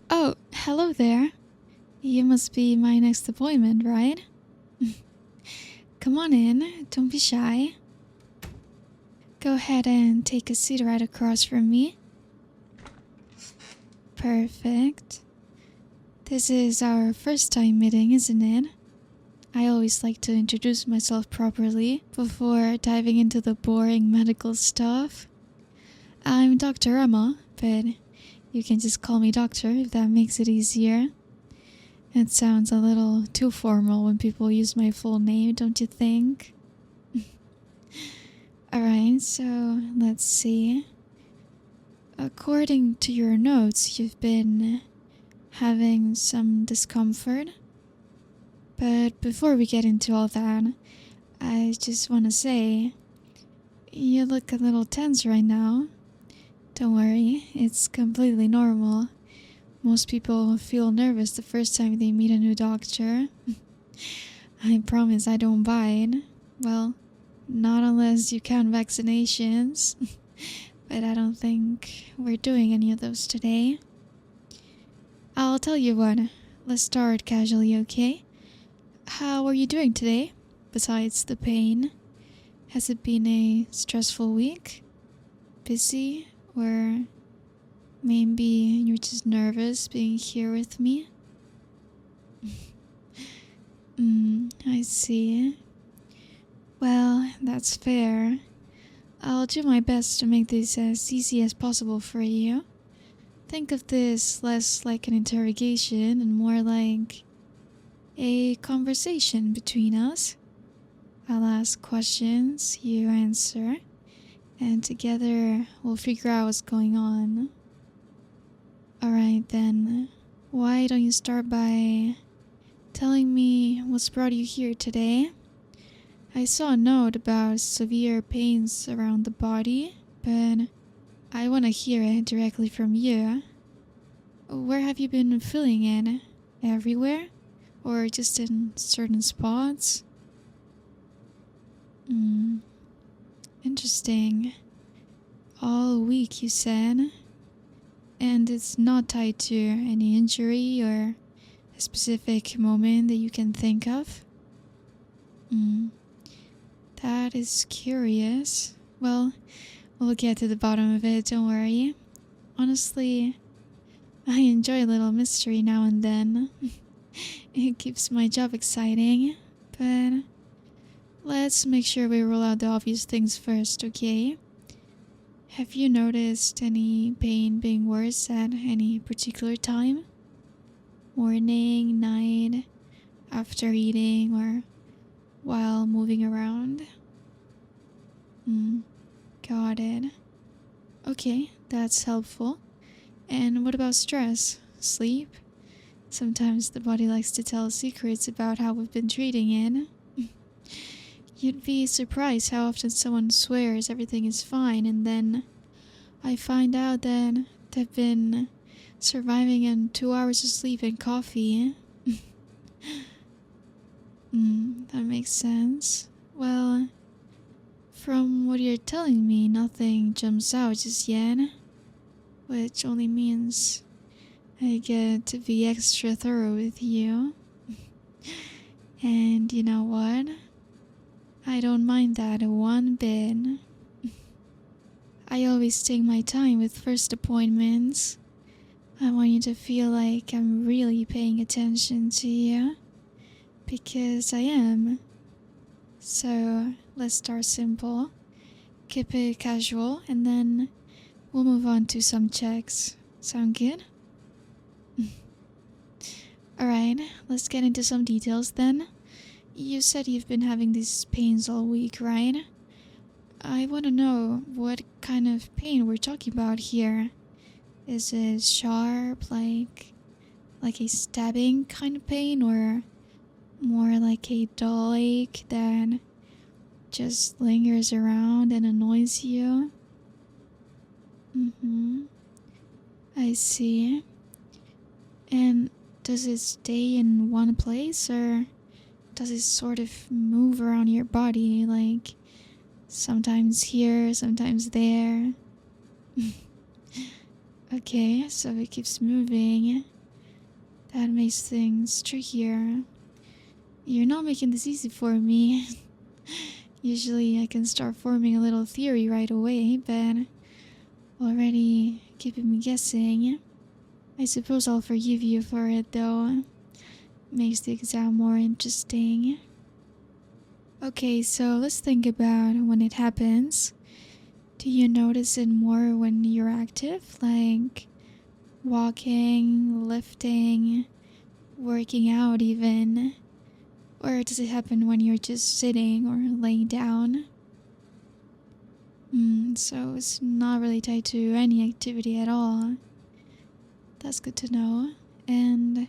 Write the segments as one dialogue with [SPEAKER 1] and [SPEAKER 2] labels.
[SPEAKER 1] Oh, hello there. You must be my next appointment, right? Come on in, don't be shy. Go ahead and take a seat right across from me. Perfect. This is our first time meeting, isn't it? I always like to introduce myself properly before diving into the boring medical stuff. I'm Dr. Emma, but you can just call me Doctor if that makes it easier. It sounds a little too formal when people use my full name, don't you think? Alright, so let's see. According to your notes, you've been having some discomfort. But before we get into all that, I just want to say, you look a little tense right now. Don't worry, it's completely normal. Most people feel nervous the first time they meet a new doctor. I promise I don't bite. Well, not unless you count vaccinations. But I don't think we're doing any of those today. I'll tell you what, let's start casually, okay? How are you doing today, besides the pain? Has it been a stressful week? Busy? Or maybe you're just nervous being here with me? I see. Well, that's fair. I'll do my best to make this as easy as possible for you. Think of this less like an interrogation and more like a conversation between us. I'll ask questions, you answer, and together we'll figure out what's going on. Alright then, why don't you start by telling me what's brought you here today? I saw a note about severe pains around the body, but I want to hear it directly from you. Where have you been feeling it? Everywhere? Or just in certain spots? Interesting. All week, you said? And it's not tied to any injury or a specific moment that you can think of? That is curious. Well, we'll get to the bottom of it, don't worry. Honestly, I enjoy a little mystery now and then. It keeps my job exciting, but let's make sure we rule out the obvious things first, okay? Have you noticed any pain being worse at any particular time? Morning, night, after eating, or while moving around? Got it. Okay, that's helpful. And what about stress? Sleep? Sometimes the body likes to tell secrets about how we've been treating it. You'd be surprised how often someone swears everything is fine and then I find out that they've been surviving on 2 hours of sleep and coffee. That makes sense. Well, from what you're telling me, nothing jumps out just yet, which only means I get to be extra thorough with you. And you know what? I don't mind that one bit. I always take my time with first appointments. I want you to feel like I'm really paying attention to you. Because I am. So let's start simple. Keep it casual and then we'll move on to some checks. Sound good? Alright, let's get into some details then. You said you've been having these pains all week, right? I want to know what kind of pain we're talking about here. Is it sharp, like a stabbing kind of pain, or more like a dull ache that just lingers around and annoys you? I see. And does it stay in one place, or does it sort of move around your body, like sometimes here, sometimes there? Okay, so it keeps moving. That makes things trickier. You're not making this easy for me. Usually I can start forming a little theory right away, but already keeping me guessing. I suppose I'll forgive you for it though. Makes the exam more interesting. Okay, so let's think about when it happens. Do you notice it more when you're active? Like walking, lifting, working out even? Or does it happen when you're just sitting or laying down? So it's not really tied to any activity at all. That's good to know. And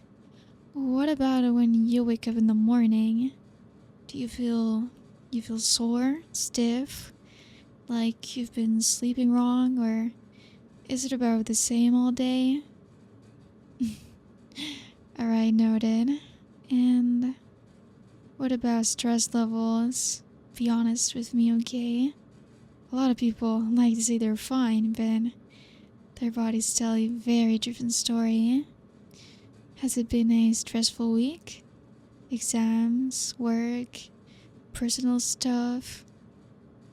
[SPEAKER 1] what about when you wake up in the morning? Do you feel sore, stiff, like you've been sleeping wrong, or is it about the same all day? Alright, noted. And what about stress levels? Be honest with me, okay? A lot of people like to say they're fine, but their bodies tell a very different story. Has it been a stressful week? Exams, work, personal stuff?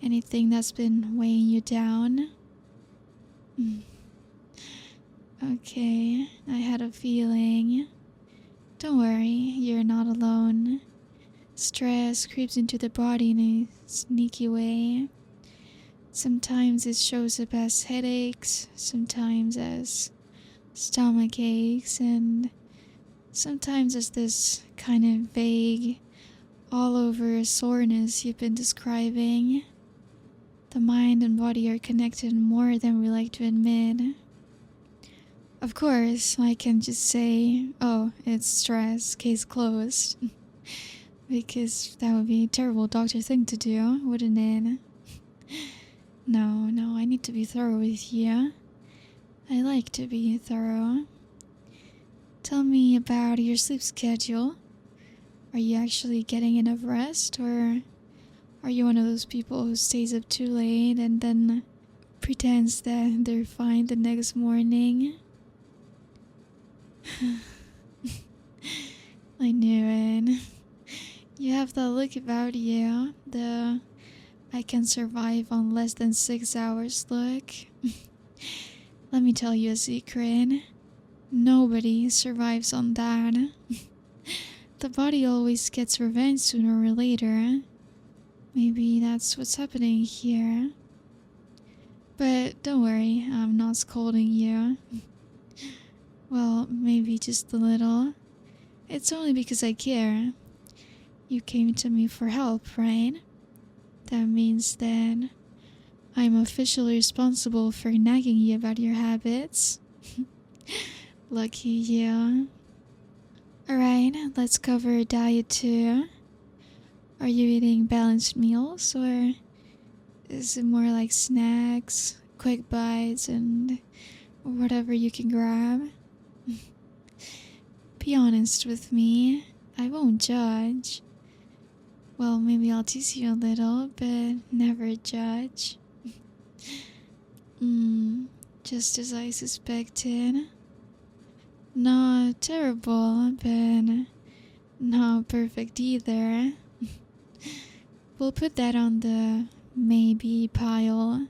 [SPEAKER 1] Anything that's been weighing you down? Okay, I had a feeling. Don't worry, you're not alone. Stress creeps into the body in a sneaky way. Sometimes it shows up as headaches, sometimes as stomach aches, and sometimes as this kind of vague, all over soreness you've been describing. The mind and body are connected more than we like to admit. Of course, I can just say, oh, it's stress, case closed. Because that would be a terrible doctor thing to do, wouldn't it? No, I need to be thorough with you. I like to be thorough. Tell me about your sleep schedule. Are you actually getting enough rest, or are you one of those people who stays up too late and then pretends that they're fine the next morning? I knew it. You have that look about you, the I can survive on less than 6 hours look. Let me tell you a secret. Nobody survives on that. The body always gets revenge sooner or later. Maybe that's what's happening here. But don't worry, I'm not scolding you. Well, maybe just a little. It's only because I care. You came to me for help, right? That means that I'm officially responsible for nagging you about your habits. Lucky you. Alright, let's cover diet too. Are you eating balanced meals, or is it more like snacks, quick bites, and whatever you can grab? Be honest with me. I won't judge. Well, maybe I'll tease you a little, but never judge. Just as I suspected. Not terrible, but not perfect either. We'll put that on the maybe pile.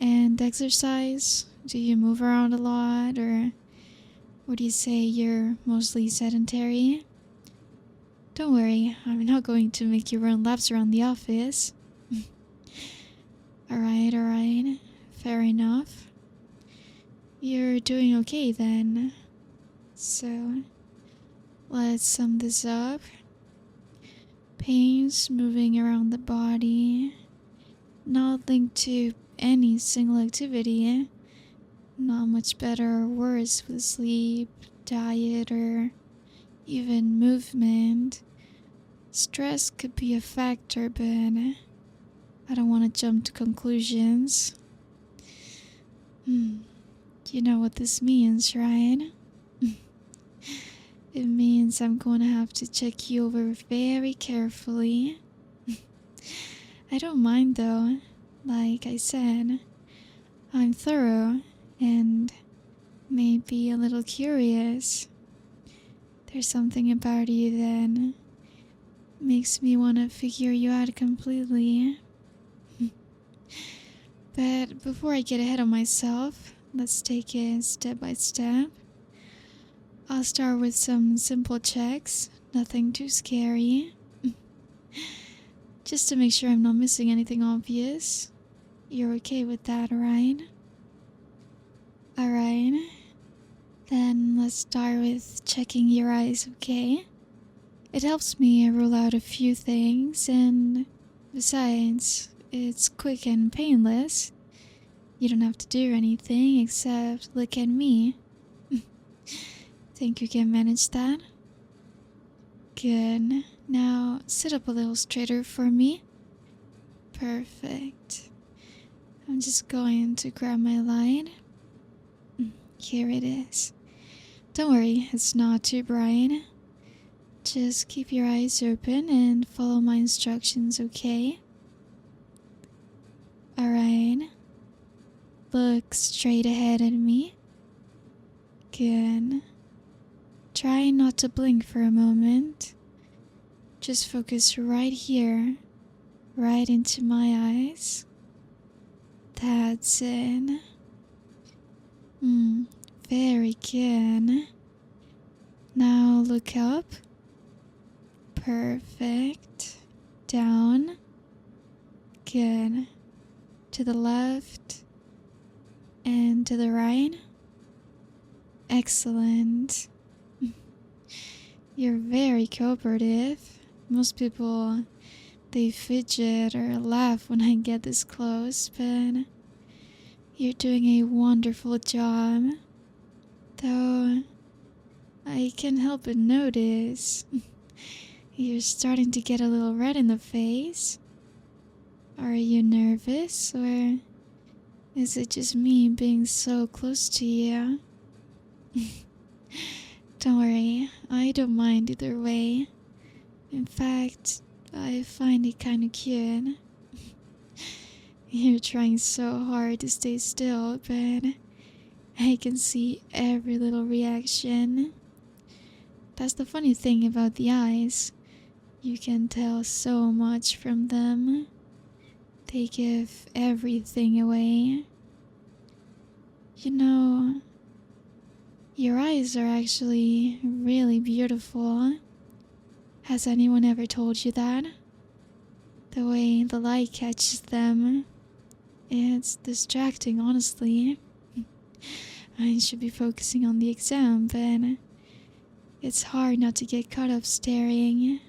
[SPEAKER 1] And exercise? Do you move around a lot, or would you say you're mostly sedentary? Don't worry, I'm not going to make you run laps around the office. Alright, fair enough. You're doing okay then. So, let's sum this up. Pains moving around the body, not linked to any single activity. Not much better or worse with sleep, diet, or even movement. Stress could be a factor, but I don't want to jump to conclusions. You know what this means, right? It means I'm going to have to check you over very carefully. I don't mind though. Like I said, I'm thorough and maybe a little curious. There's something about you that makes me want to figure you out completely. But before I get ahead of myself, let's take it step by step. I'll start with some simple checks, nothing too scary. Just to make sure I'm not missing anything obvious. You're okay with that, right? Alright. Then let's start with checking your eyes, okay? It helps me rule out a few things, and besides, it's quick and painless. You don't have to do anything except look at me. Think you can manage that? Good. Now sit up a little straighter for me. Perfect. I'm just going to grab my light. Here it is. Don't worry, it's not too bright. Just keep your eyes open and follow my instructions, okay? Alright. Look straight ahead at me. Good. Try not to blink for a moment. Just focus right here, right into my eyes. That's it. Very good. Now look up. Perfect. Down. Good. To the left. And to the right. Excellent. You're very cooperative. Most people, they fidget or laugh when I get this close, but you're doing a wonderful job. Though, I can't help but notice you're starting to get a little red in the face. Are you nervous, or is it just me being so close to you? Don't worry, I don't mind either way. In fact, I find it kind of cute. You're trying so hard to stay still, but I can see every little reaction. That's the funny thing about the eyes. You can tell so much from them. They give everything away. You know, your eyes are actually really beautiful. Has anyone ever told you that? The way the light catches them, it's distracting, honestly. I should be focusing on the exam, but it's hard not to get caught up staring.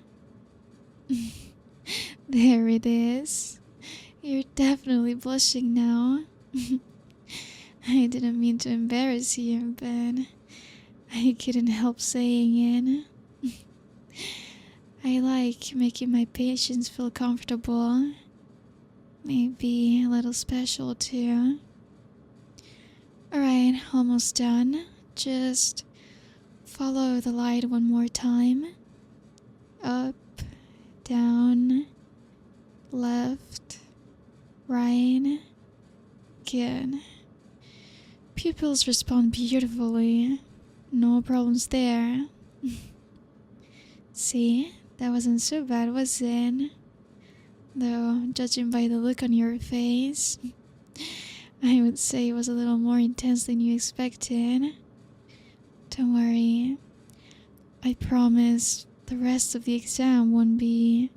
[SPEAKER 1] There it is. You're definitely blushing now. I didn't mean to embarrass you, but I couldn't help saying it. I like making my patients feel comfortable. Maybe a little special too. Alright, almost done. Just follow the light one more time. Up, down, left, right. Good. Pupils respond beautifully. No problems there. See? That wasn't so bad, was it? Though, judging by the look on your face, I would say it was a little more intense than you expected. Don't worry. I promise the rest of the exam won't be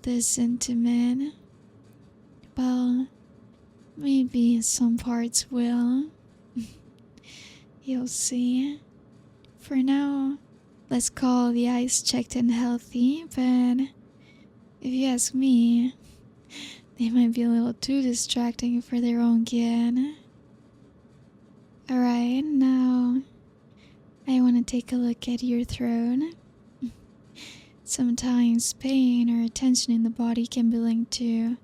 [SPEAKER 1] this intimate. Well, maybe some parts will. You'll see. For now, let's call the eyes checked and healthy, but if you ask me, they might be a little too distracting for their own good. Alright, now I want to take a look at your throat. Sometimes pain or tension in the body can be linked to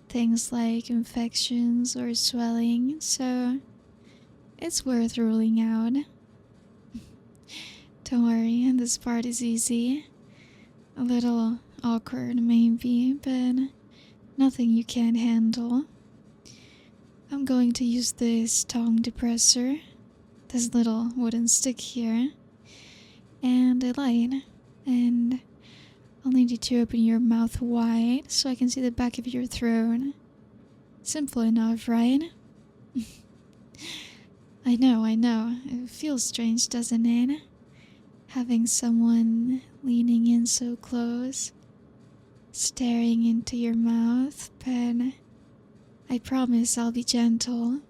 [SPEAKER 1] things like infections or swelling, so it's worth ruling out. Don't worry, this part is easy. A little awkward maybe, but nothing you can't handle. I'm going to use this tongue depressor, this little wooden stick here. and a line. And I'll need you to open your mouth wide so I can see the back of your throat. Simple enough, right? I know. It feels strange, doesn't it? Having someone leaning in so close, staring into your mouth, but I promise I'll be gentle.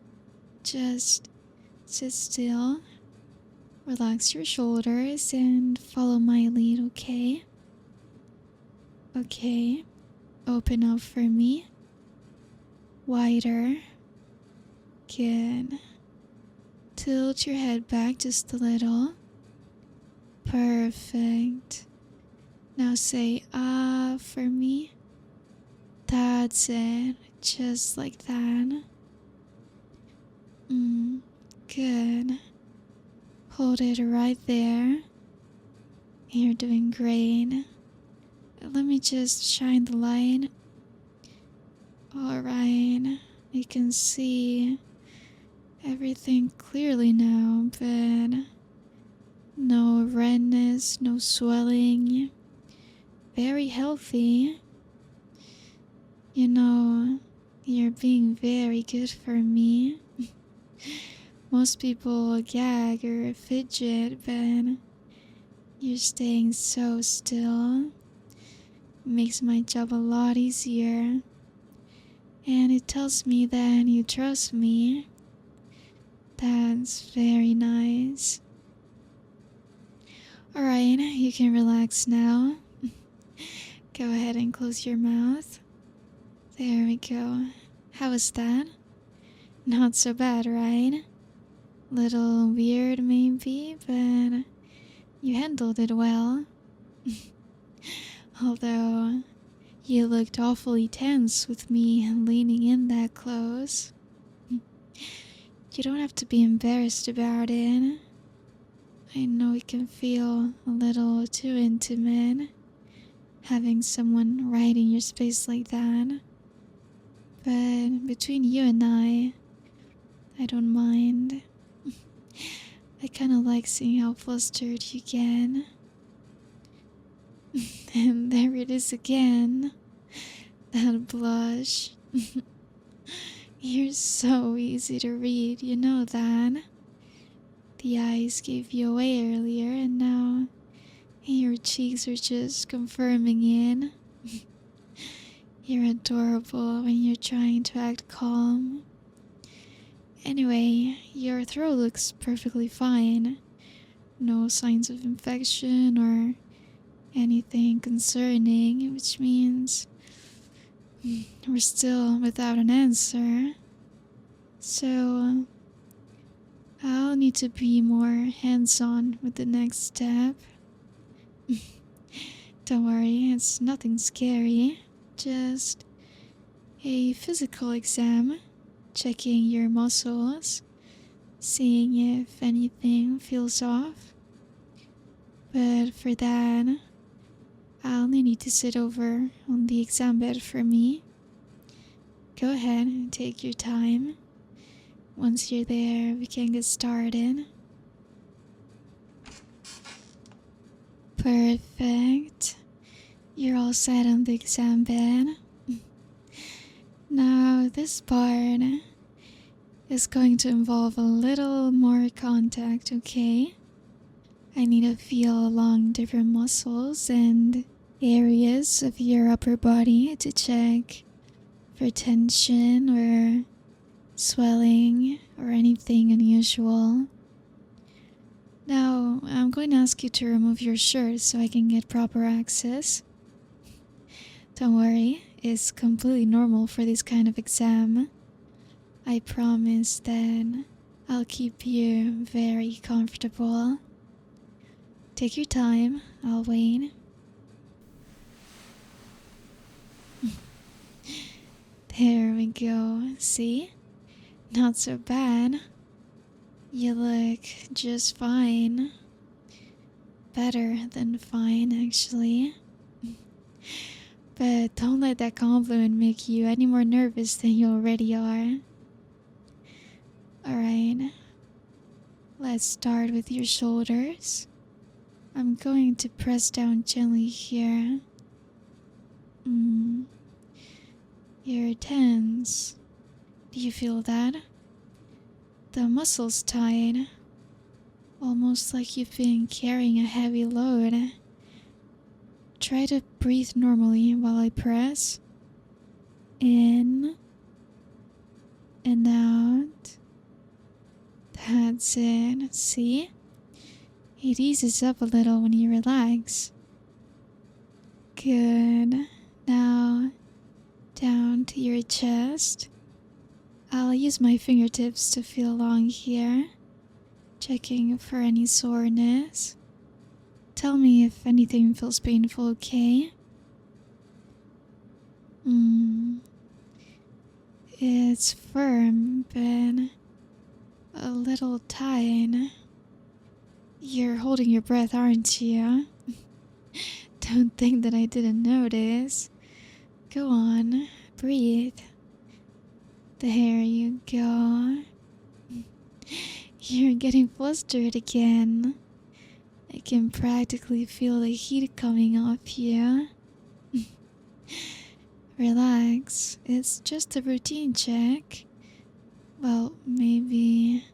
[SPEAKER 1] Just sit still, relax your shoulders, and follow my lead, okay? Okay, open up for me. Wider. Good. Tilt your head back just a little. Perfect. Now say ah for me. That's it. Just like that. Good. Hold it right there. You're doing great. Let me just shine the light. Alright. I can see everything clearly now, but no redness, no swelling. Very healthy. You know, you're being very good for me. Most people gag or fidget, but you're staying so still. Makes my job a lot easier. And it tells me that you trust me. That's very nice. Alright, you can relax now. Go ahead and close your mouth. There we go. How was that? Not so bad, right? Little weird maybe, but you handled it well. Although, you looked awfully tense with me leaning in that close. You don't have to be embarrassed about it. I know it can feel a little too intimate, having someone right in your space like that. But between you and I don't mind. I kinda like seeing how flustered you get. And there it is again. That blush. You're so easy to read, you know that. The eyes gave you away earlier, and now your cheeks are just confirming it. You're adorable when you're trying to act calm. Anyway, your throat looks perfectly fine. No signs of infection or anything concerning, which means we're still without an answer. So I'll need to be more hands-on with the next step. Don't worry, it's nothing scary. Just a physical exam, checking your muscles, seeing if anything feels off. But for that, I'll need you to sit over on the exam bed for me. Go ahead and take your time. Once you're there, we can get started. Perfect. You're all set on the exam bed. Now, this part is going to involve a little more contact, okay? I need to feel along different muscles and areas of your upper body to check for tension or swelling or anything unusual. Now, I'm going to ask you to remove your shirt so I can get proper access. Don't worry, it's completely normal for this kind of exam. I promise that I'll keep you very comfortable. Take your time, I'll wait. There we go, see? Not so bad. You look just fine. Better than fine, actually. But don't let that compliment make you any more nervous than you already are. Alright. Let's start with your shoulders. I'm going to press down gently here. You're tense. Do you feel that? The muscles tight. Almost like you've been carrying a heavy load. Try to breathe normally while I press. In and out. That's it. See? It eases up a little when you relax. Good. Now, down to your chest. I'll use my fingertips to feel along here, checking for any soreness. Tell me if anything feels painful, okay? It's firm, but a little tight. You're holding your breath, aren't you? Don't think that I didn't notice. Go on, breathe. There you go. You're getting flustered again. I can practically feel the heat coming off you. Relax, it's just a routine check. Well, maybe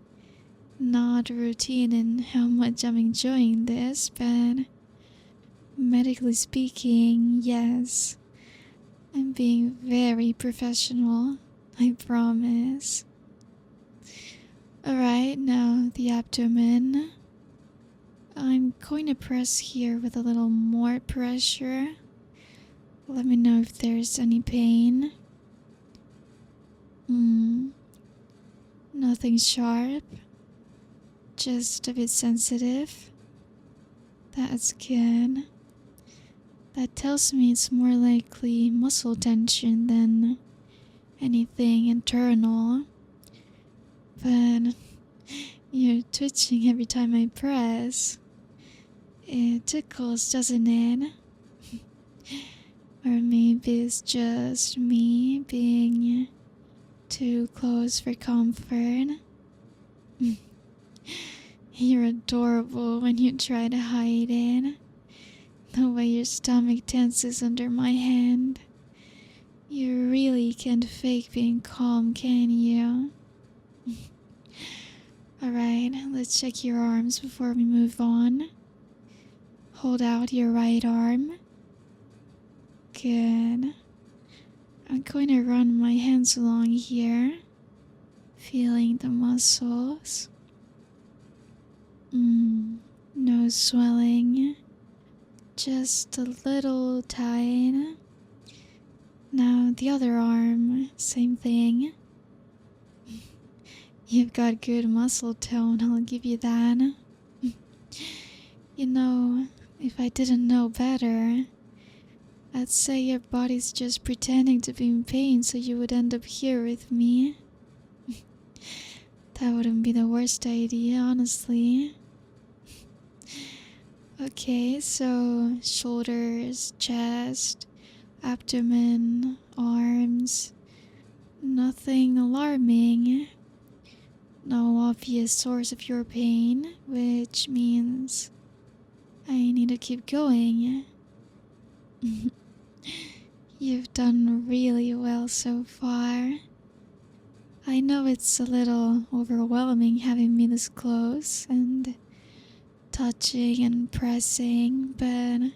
[SPEAKER 1] not routine in how much I'm enjoying this, but medically speaking, yes. I'm being very professional, I promise. Alright, now the abdomen. I'm going to press here with a little more pressure. Let me know if there's any pain. Nothing sharp. Just a bit sensitive. That's good. That tells me it's more likely muscle tension than anything internal. But you're twitching every time I press. It tickles, doesn't it? Or maybe it's just me being too close for comfort. You're adorable when you try to hide it. The way your stomach tenses under my hand. You really can't fake being calm, can you? Alright, let's check your arms before we move on. Hold out your right arm. Good. I'm going to run my hands along here, feeling the muscles. No swelling, just a little tight. Now the other arm, same thing. You've got good muscle tone, I'll give you that. You know, if I didn't know better, I'd say your body's just pretending to be in pain so you would end up here with me. That wouldn't be the worst idea, honestly. Okay, so shoulders, chest, abdomen, arms. Nothing alarming. No obvious source of your pain, which means I need to keep going. You've done really well so far. I know it's a little overwhelming having me this close and touching and pressing, but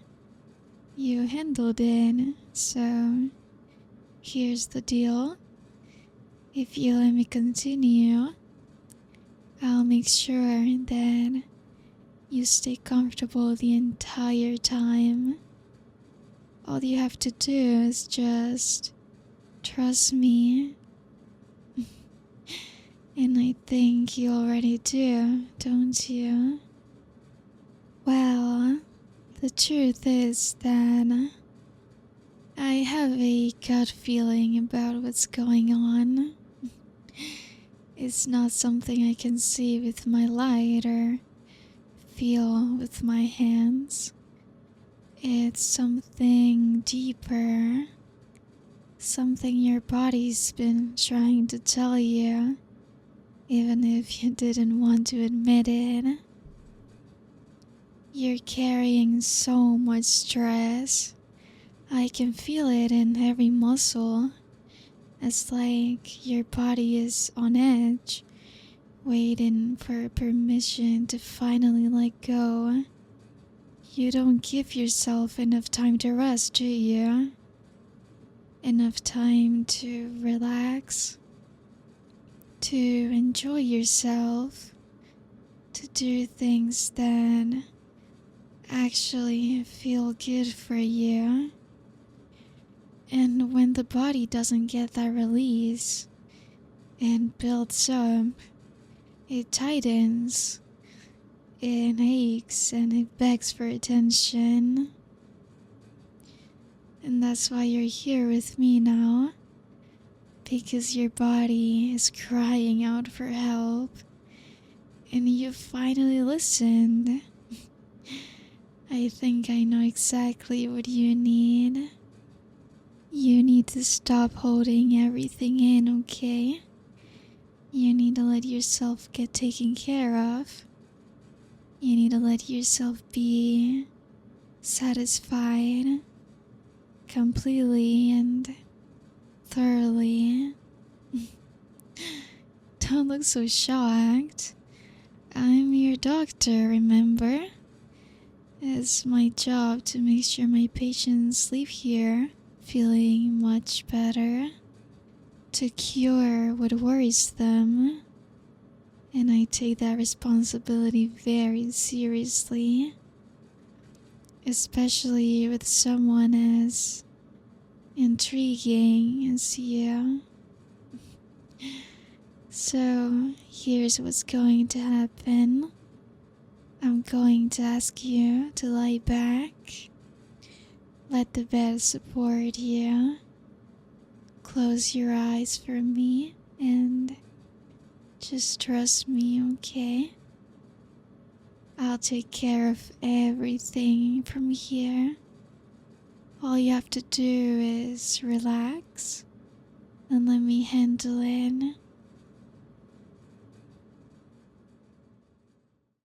[SPEAKER 1] you handled it, so here's the deal. If you let me continue, I'll make sure that you stay comfortable the entire time. All you have to do is just trust me. And I think you already do, don't you? Well, the truth is that I have a gut feeling about what's going on. It's not something I can see with my light or feel with my hands. It's something deeper. Something your body's been trying to tell you, even if you didn't want to admit it. You're carrying so much stress. I can feel it in every muscle. It's like your body is on edge, waiting for permission to finally let go. You don't give yourself enough time to rest, do you? Enough time to relax, to enjoy yourself, to do things that actually feel good for you. And when the body doesn't get that release, it builds up, it tightens, it aches, and it begs for attention. And that's why you're here with me now, because your body is crying out for help, and you finally listened. I think I know exactly what you need. You need to stop holding everything in, okay? You need to let yourself get taken care of. You need to let yourself be satisfied completely and thoroughly. Don't look so shocked. I'm your doctor, remember? It's my job to make sure my patients leave here feeling much better, to cure what worries them. And I take that responsibility very seriously, especially with someone as intriguing as you. So, here's what's going to happen. I'm going to ask you to lie back. Let the bed support you. Close your eyes for me and just trust me, okay? I'll take care of everything from here. All you have to do is relax and let me handle it.